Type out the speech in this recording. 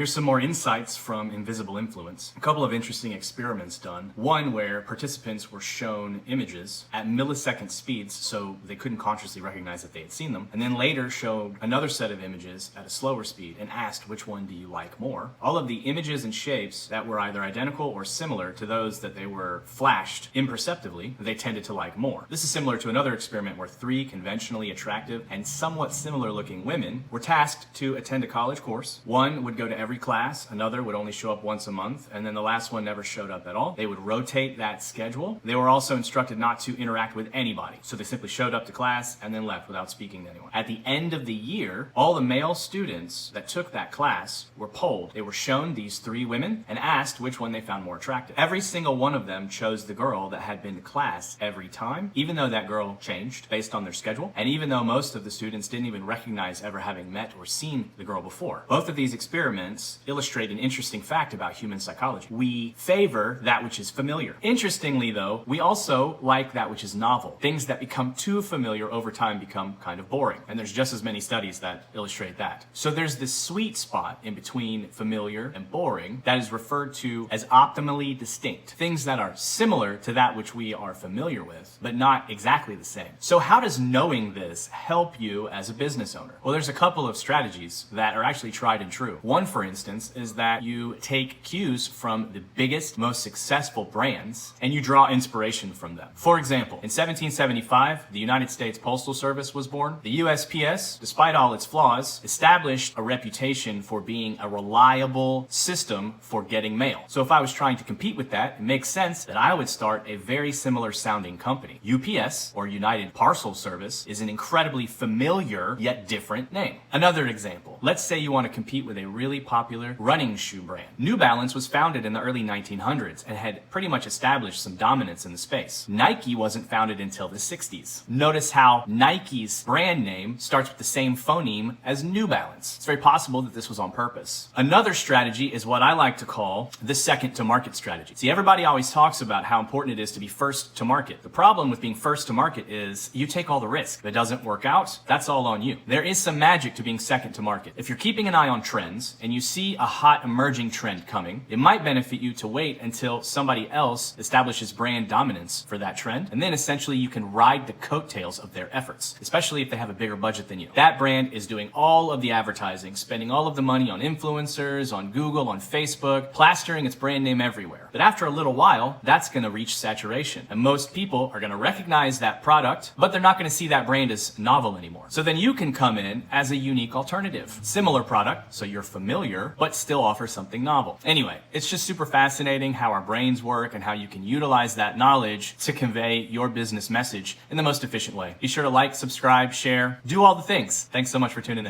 Here's some more insights from invisible influence. A couple of interesting experiments done. One where participants were shown images at millisecond speeds so they couldn't consciously recognize that they had seen them, and then later showed another set of images at a slower speed and asked which one do you like more. All of the images and shapes that were either identical or similar to those that they were flashed imperceptibly, they tended to like more. This is similar to another experiment where 3 conventionally attractive and somewhat similar looking women were tasked to attend a college course. One would go to every class, another would only show up once a month, and then the last one never showed up at all. They would rotate that schedule. They were also instructed not to interact with anybody, so they simply showed up to class and then left without speaking to anyone. At the end of the year, all the male students that took that class were polled. They were shown these 3 women and asked which one they found more attractive. Every single one of them chose the girl that had been to class every time, even though that girl changed based on their schedule, and even though most of the students didn't even recognize ever having met or seen the girl before. Both of these experiments illustrate an interesting fact about human psychology. We favor that which is familiar. Interestingly though, we also like that which is novel. Things that become too familiar over time become kind of boring, and there's just as many studies that illustrate that. So there's this sweet spot in between familiar and boring that is referred to as optimally distinct. Things that are similar to that which we are familiar with, but not exactly the same. So how does knowing this help you as a business owner? Well, there's a couple of strategies that are actually tried and true. One, for instance, is that you take cues from the biggest, most successful brands and you draw inspiration from them. For example, in 1775, the United States Postal Service was born. The USPS, despite all its flaws, established a reputation for being a reliable system for getting mail. So if I was trying to compete with that, it makes sense that I would start a very similar sounding company. UPS, or United Parcel Service, is an incredibly familiar yet different name. Another example, let's say you want to compete with a really popular running shoe brand. New Balance was founded in the early 1900s and had pretty much established some dominance in the space. Nike wasn't founded until the 60s. Notice how Nike's brand name starts with the same phoneme as New Balance. It's very possible that this was on purpose. Another strategy is what I like to call the second to market strategy. See, everybody always talks about how important it is to be first to market. The problem with being first to market is you take all the risk. If it doesn't work out, that's all on you. There is some magic to being second to market. If you're keeping an eye on trends and you see a hot emerging trend coming, it might benefit you to wait until somebody else establishes brand dominance for that trend, and then essentially you can ride the coattails of their efforts, especially if they have a bigger budget than you. That brand is doing all of the advertising, spending all of the money on influencers, on Google, on Facebook, plastering its brand name everywhere. But after a little while, that's going to reach saturation, and most people are going to recognize that product, but they're not going to see that brand as novel anymore. So then you can come in as a unique alternative. Similar product, so you're familiar, but still offer something novel. Anyway, it's just super fascinating how our brains work and how you can utilize that knowledge to convey your business message in the most efficient way. Be sure to like, subscribe, share, do all the things. Thanks so much for tuning in.